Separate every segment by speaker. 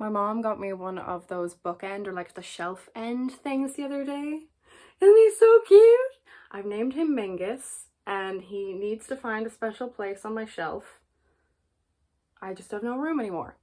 Speaker 1: My mom got me one of those bookend or like the shelf end things the other day. Isn't he so cute? I've named him Mingus and he needs to find a special place on my shelf. I just have no room anymore.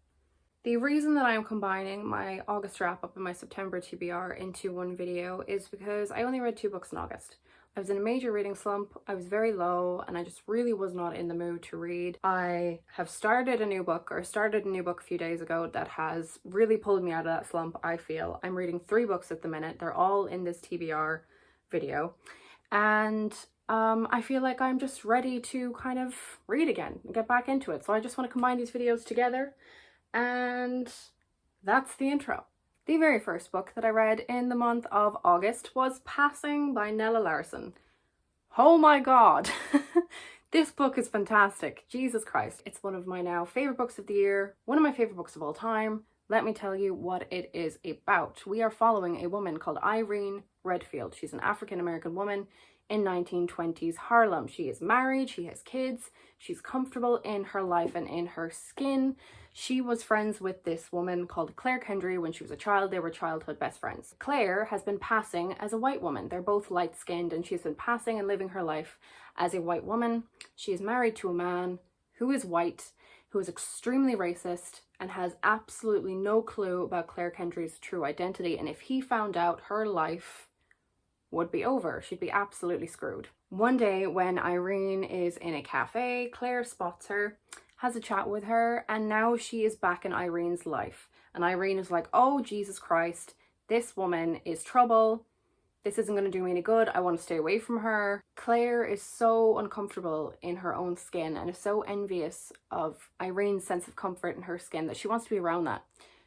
Speaker 1: The reason that I am combining my August wrap up and my September TBR into one video is because I only read 2 books in August. I was in a major reading slump, I was very low, and I just really was not in the mood to read. I have started a new book a few days ago that has really pulled me out of that slump, I feel. I'm reading 3 books at the minute. They're all in this TBR video. And I feel like I'm just ready to kind of read again and get back into it. So I just want to combine these videos together. And that's the intro. The very first book that I read in the month of August was Passing by Nella Larson. Oh my god! This book is fantastic. Jesus Christ. It's one of my now favourite books of the year, one of my favourite books of all time. Let me tell you what it is about. We are following a woman called Irene Redfield. She's an African-American woman in 1920s Harlem. She is married, she has kids, she's comfortable in her life and in her skin. She was friends with this woman called Claire Kendry when she was a child. They were childhood best friends. Claire has been passing as a white woman. They're both light-skinned and she's been passing and living her life as a white woman. She is married to a man who is white, who is extremely racist and has absolutely no clue about Claire Kendry's true identity. And if he found out, her life would be over. She'd be absolutely screwed. One day when Irene is in a cafe, Claire spots her, has a chat with her, and now she is back in Irene's life. And Irene is like, oh, Jesus Christ, this woman is trouble. This isn't going to do me any good. I want to stay away from her. Claire is so uncomfortable in her own skin and is so envious of Irene's sense of comfort in her skin that she wants to be around that.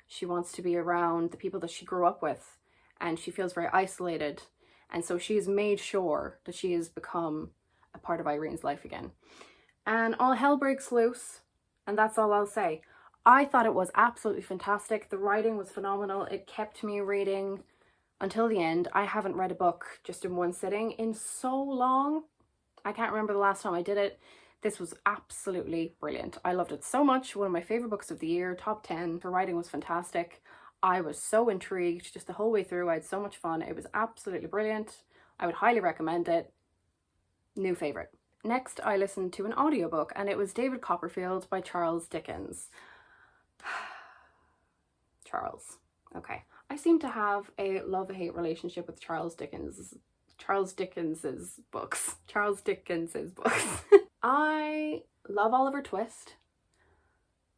Speaker 1: She wants to be around the people that she grew up with, and she feels very isolated. And so she has made sure that she has become a part of Irene's life again. And all hell breaks loose, and that's all I'll say. I thought it was absolutely fantastic. The writing was phenomenal. It kept me reading until the end. I haven't read a book just in one sitting in so long. I can't remember the last time I did it. This was absolutely brilliant. I loved it so much. One of my favorite books of the year, top 10. Her writing was fantastic. I was so intrigued just the whole way through. I had so much fun. It was absolutely brilliant. I would highly recommend it. New favorite. Next, I listened to an audiobook and it was David Copperfield by Charles Dickens. Charles. Okay. I seem to have a love-hate relationship with Charles Dickens's books. I love Oliver Twist.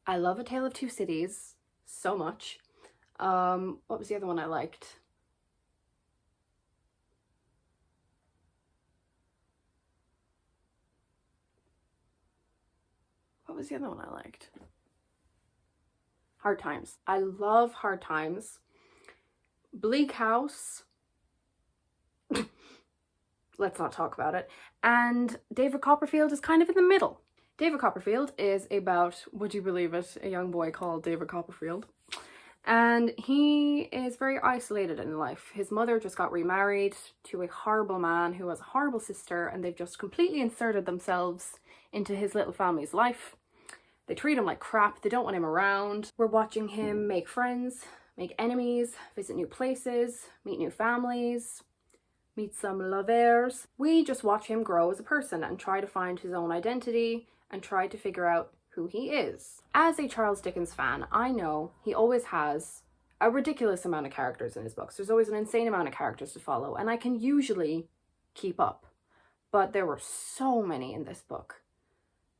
Speaker 1: I love A Tale of Two Cities so much. What was the other one I liked? Hard Times. I love Hard Times. Bleak House. Let's not talk about it. And David Copperfield is kind of in the middle. David Copperfield is about, would you believe it, a young boy called David Copperfield. And he is very isolated in life. His mother just got remarried to a horrible man who has a horrible sister, and they've just completely inserted themselves into his little family's life. They treat him like crap. They don't want him around. We're watching him make friends, make enemies, visit new places, meet new families, meet some lovers. We just watch him grow as a person and try to find his own identity and try to figure out who he is. As a Charles Dickens fan, I know he always has a ridiculous amount of characters in his books. There's always an insane amount of characters to follow, and I can usually keep up. But there were so many in this book.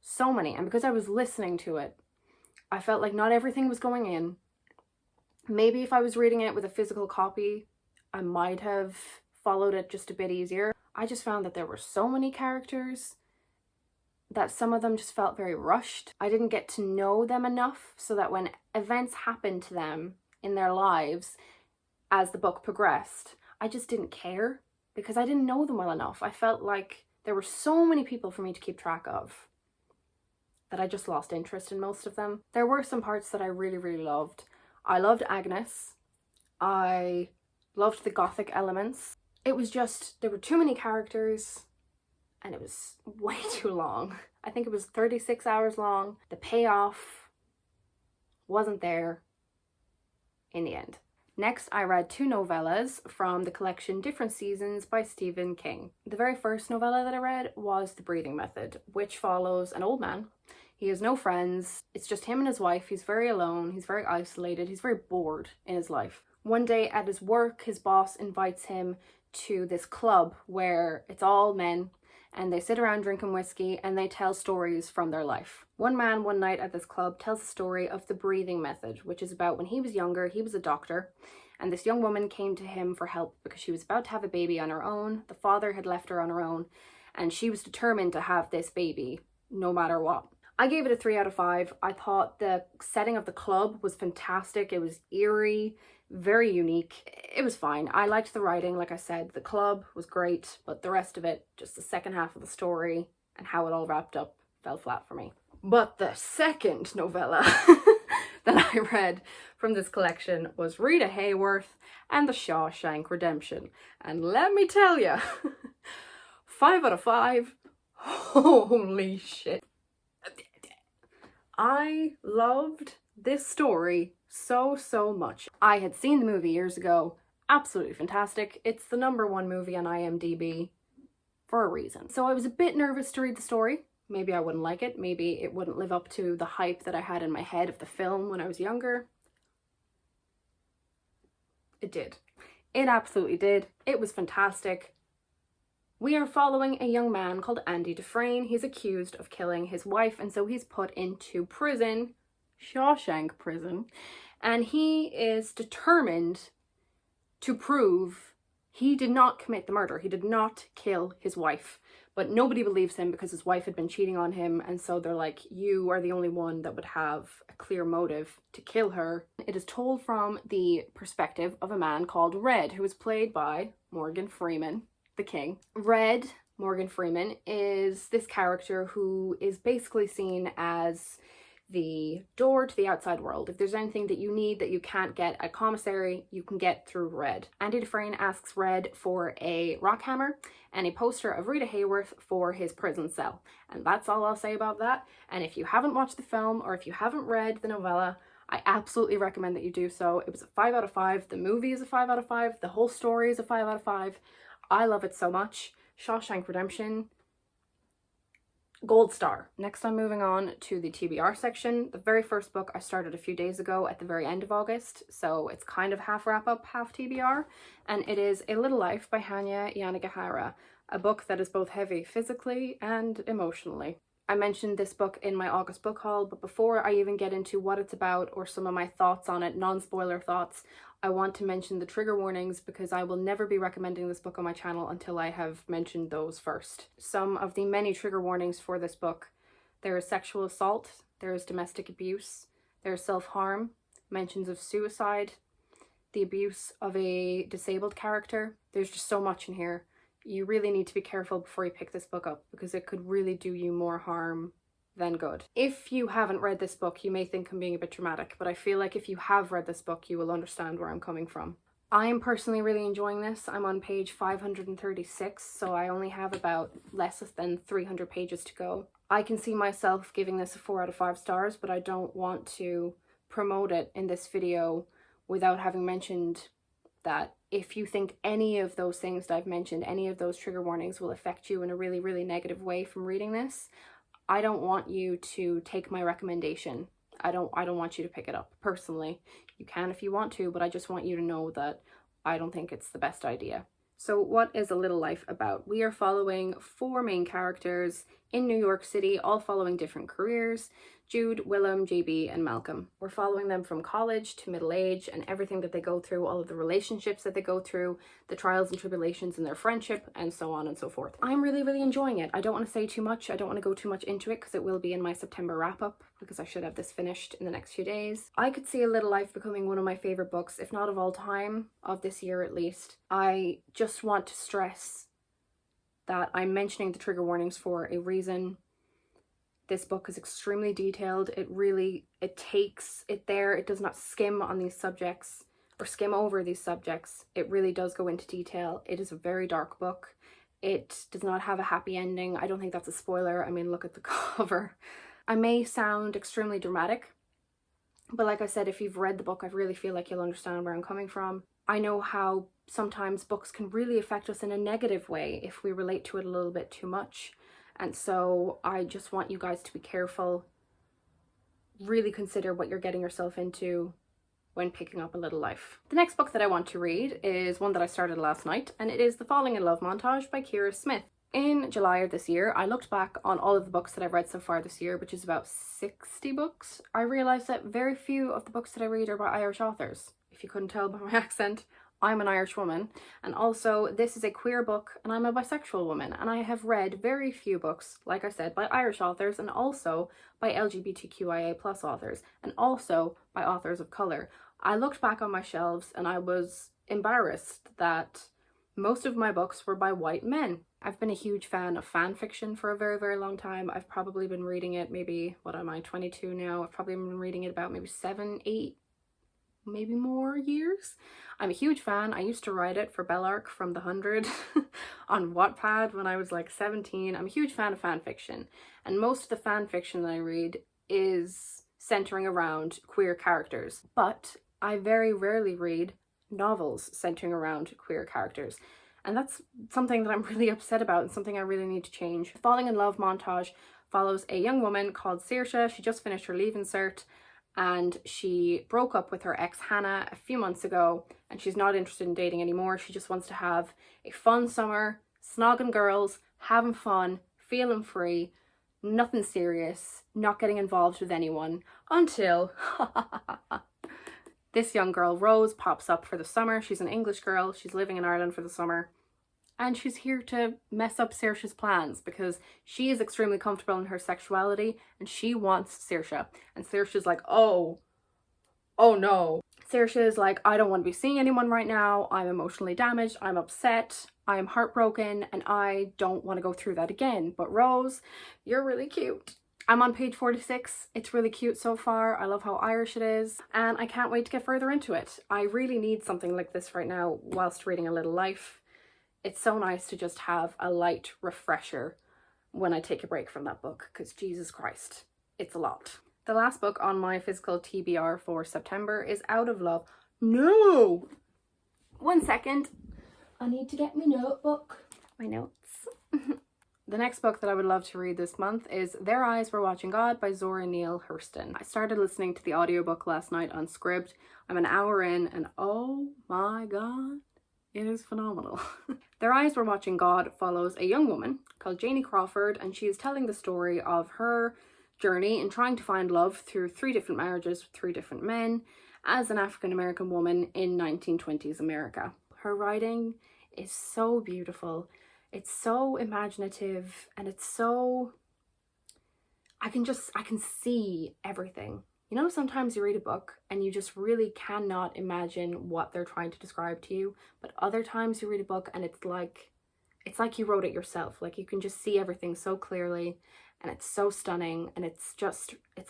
Speaker 1: So many. And because I was listening to it, I felt like not everything was going in. Maybe if I was reading it with a physical copy, I might have followed it just a bit easier. I just found that there were so many characters that some of them just felt very rushed. I didn't get to know them enough so that when events happened to them in their lives as the book progressed, I just didn't care because I didn't know them well enough. I felt like there were so many people for me to keep track of that I just lost interest in most of them. There were some parts that I really, really loved. I loved Agnes. I loved the gothic elements. It was just, there were too many characters and it was way too long. I think it was 36 hours long. The payoff wasn't there. in the end. Next, I read 2 novellas from the collection Different Seasons by Stephen King. The very first novella that I read was The Breathing Method, which follows an old man. He has no friends. It's just him and his wife. He's very alone. He's very isolated. He's very bored in his life. One day at his work, his boss invites him to this club where it's all men, and they sit around drinking whiskey and they tell stories from their life. One man one night at this club tells the story of the breathing method, which is about when he was younger, he was a doctor, and this young woman came to him for help because she was about to have a baby on her own. The father had left her on her own, and she was determined to have this baby no matter what. I gave it a 3 out of 5. I thought the setting of the club was fantastic. It was eerie, very unique. It was fine. I liked the writing, like I said. The club was great, but the rest of it, just the second half of the story and how it all wrapped up, fell flat for me. But the second novella that I read from this collection was Rita Hayworth and the Shawshank Redemption. And let me tell you, 5 out of 5, holy shit. I loved this story so much. I had seen the movie years ago. Absolutely fantastic. It's the #1 movie on IMDb for a reason. So I was a bit nervous to read the story. Maybe I wouldn't like it. Maybe it wouldn't live up to the hype that I had in my head of the film when I was younger. It did. It absolutely did. It was fantastic. We are following a young man called Andy Dufresne. He's accused of killing his wife, and so he's put into prison, Shawshank Prison, and he is determined to prove he did not commit the murder. He did not kill his wife, but nobody believes him because his wife had been cheating on him, and so they're like, you are the only one that would have a clear motive to kill her. It is told from the perspective of a man called Red, who is played by Morgan Freeman, the King. Red, Morgan Freeman, is this character who is basically seen as the door to the outside world. If there's anything that you need that you can't get at commissary, you can get through Red. Andy Dufresne asks Red for a rock hammer and a poster of Rita Hayworth for his prison cell. And that's all I'll say about that. And if you haven't watched the film or if you haven't read the novella, I absolutely recommend that you do so. It was a 5 out of 5. The movie is a 5 out of 5. The whole story is a 5 out of 5. I love it so much. Shawshank Redemption, gold star. Next, I'm moving on to the TBR section. The very first book I started a few days ago at the very end of August, so it's kind of half wrap up, half TBR, and it is A Little Life by Hanya Yanagihara, a book that is both heavy physically and emotionally. I mentioned this book in my August book haul, but before I even get into what it's about or some of my thoughts on it, non-spoiler thoughts, I want to mention the trigger warnings because I will never be recommending this book on my channel until I have mentioned those first. Some of the many trigger warnings for this book: there is sexual assault, there is domestic abuse, there is self-harm, mentions of suicide, the abuse of a disabled character. There's just so much in here. You really need to be careful before you pick this book up because it could really do you more harm than good. If you haven't read this book, you may think I'm being a bit dramatic, but I feel like if you have read this book, you will understand where I'm coming from. I am personally really enjoying this. I'm on page 536, so I only have about less than 300 pages to go. I can see myself giving this a 4 out of 5 stars, but I don't want to promote it in this video without having mentioned that if you think any of those things that I've mentioned, any of those trigger warnings will affect you in a really negative way from reading this, I don't want you to take my recommendation. I don't want you to pick it up. Personally, you can if you want to, but I just want you to know that I don't think it's the best idea. So what is A Little Life about? We are following 4 main characters in New York City, all following different careers: Jude, Willem, JB, and Malcolm. We're following them from college to middle age and everything that they go through, all of the relationships that they go through, the trials and tribulations in their friendship, and so on and so forth. I'm really enjoying it. I don't want to say too much. I don't want to go too much into it because it will be in my September wrap-up because I should have this finished in the next few days. I could see A Little Life becoming one of my favorite books, if not of all time, of this year at least. I just want to stress that I'm mentioning the trigger warnings for a reason. This book is extremely detailed. It takes it there. It does not skim on these subjects or skim over these subjects. It really does go into detail. It is a very dark book. It does not have a happy ending. I don't think that's a spoiler. I mean, look at the cover. I may sound extremely dramatic, But like I said, if you've read the book, I really feel like you'll understand where I'm coming from. I know how sometimes books can really affect us in a negative way if we relate to it a little bit too much. And so I just want you guys to be careful. Really consider what you're getting yourself into when picking up a little life. The next book that I want to read is one that I started last night, and it is The Falling in Love Montage by Kira Smith. In July of this year, I looked back on all of the books that I've read so far this year, which is about 60 books. I realised that very few of the books that I read are by Irish authors. If you couldn't tell by my accent, I'm an Irish woman, and also this is a queer book and I'm a bisexual woman, and I have read very few books, like I said, by Irish authors and also by LGBTQIA+ authors and also by authors of colour. I looked back on my shelves and I was embarrassed that most of my books were by white men. I've been a huge fan of fan fiction for a very, very long time. I've probably been reading it maybe, what am I, 22 now? I've probably been reading it about maybe 7, 8, maybe more years. I'm a huge fan. I used to write it for Bellark from the 100 on Wattpad when I was like 17. I'm a huge fan of fan fiction, and most of the fan fiction that I read is centering around queer characters, but I very rarely read novels centering around queer characters, and that's something that I'm really upset about and something I really need to change. Falling in Love Montage follows a young woman called Saoirse. She just finished her Leaving Cert and she broke up with her ex Hannah a few months ago, and she's not interested in dating anymore. She just wants to have a fun summer, snogging girls, having fun, feeling free, nothing serious, not getting involved with anyone, until this young girl, Rose, pops up for the summer. She's an English girl. She's living in Ireland for the summer. And she's here to mess up Saoirse's plans because she is extremely comfortable in her sexuality and she wants Saoirse. And Saoirse's like, oh no. Saoirse is like, I don't want to be seeing anyone right now. I'm emotionally damaged. I'm upset. I'm heartbroken and I don't want to go through that again. But Rose, you're really cute. I'm on page 46. It's really cute so far. I love how Irish it is and I can't wait to get further into it. I really need something like this right now whilst reading A Little Life. It's so nice to just have a light refresher when I take a break from that book, because Jesus Christ, it's a lot. The last book on my physical TBR for September is Out of Love. No! 1 second. I need to get my notebook. My notes. The next book that I would love to read this month is Their Eyes Were Watching God by Zora Neale Hurston. I started listening to the audiobook last night on Scribd. I'm an hour in and oh my god, it is phenomenal. Their Eyes Were Watching God follows a young woman called Janie Crawford, and she is telling the story of her journey in trying to find love through 3 different marriages with 3 different men as an African-American woman in 1920s America. Her writing is so beautiful. It's so imaginative and it's so... I can see everything. You know, sometimes you read a book and you just really cannot imagine what they're trying to describe to you, but other times you read a book and it's like you wrote it yourself. Like, you can just see everything so clearly and it's so stunning and it's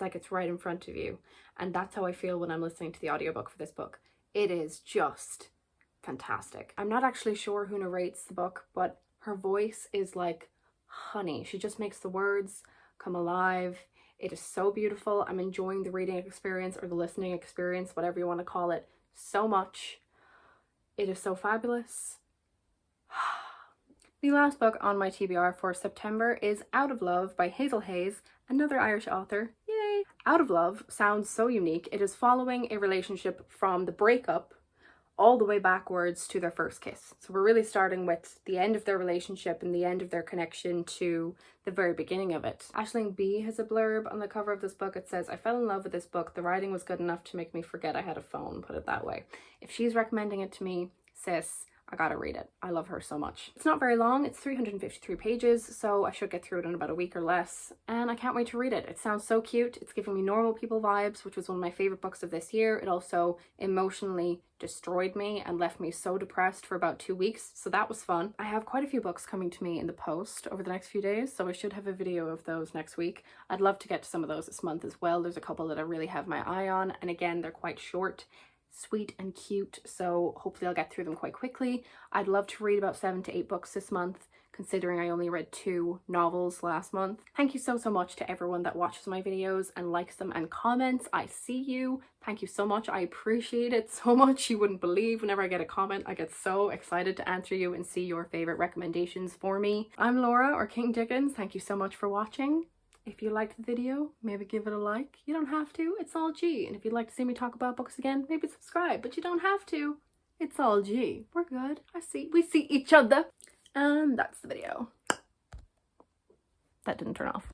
Speaker 1: like it's right in front of you. And that's how I feel when I'm listening to the audiobook for this book. It is just fantastic. I'm not actually sure who narrates the book, but her voice is like honey. She just makes the words come alive. It is so beautiful. I'm enjoying the reading experience or the listening experience, whatever you want to call it, so much. It is so fabulous. The last book on my TBR for September is Out of Love by Hazel Hayes, another Irish author. Yay! Out of Love sounds so unique. It is following a relationship from the breakup all the way backwards to their first kiss. So we're really starting with the end of their relationship and the end of their connection to the very beginning of it. Aisling B has a blurb on the cover of this book. It says, I fell in love with this book. The writing was good enough to make me forget I had a phone, put it that way. If she's recommending it to me, sis, I gotta read it. I love her so much. It's not very long. It's 353 pages, so I should get through it in about a week or less, and I can't wait to read it. It sounds so cute. It's giving me Normal People vibes, which was one of my favorite books of this year. It also emotionally destroyed me and left me so depressed for about 2 weeks, so that was fun. I have quite a few books coming to me in the post over the next few days, so I should have a video of those next week. I'd love to get to some of those this month as well. There's a couple that I really have my eye on, and again, they're quite short, sweet and cute, so hopefully I'll get through them quite quickly. I'd love to read about 7 to 8 books this month considering I only read 2 novels last month. Thank you so much to everyone that watches my videos and likes them and comments. I see you. Thank you so much. I appreciate it so much. You wouldn't believe whenever I get a comment, I get so excited to answer you and see your favorite recommendations for me. I'm Laura, or King Dickens. Thank you so much for watching. If you liked the video, maybe give it a like. You don't have to, it's all G. And if you'd like to see me talk about books again, maybe subscribe, but you don't have to. It's all G. We're good. We see each other. And that's the video. That didn't turn off.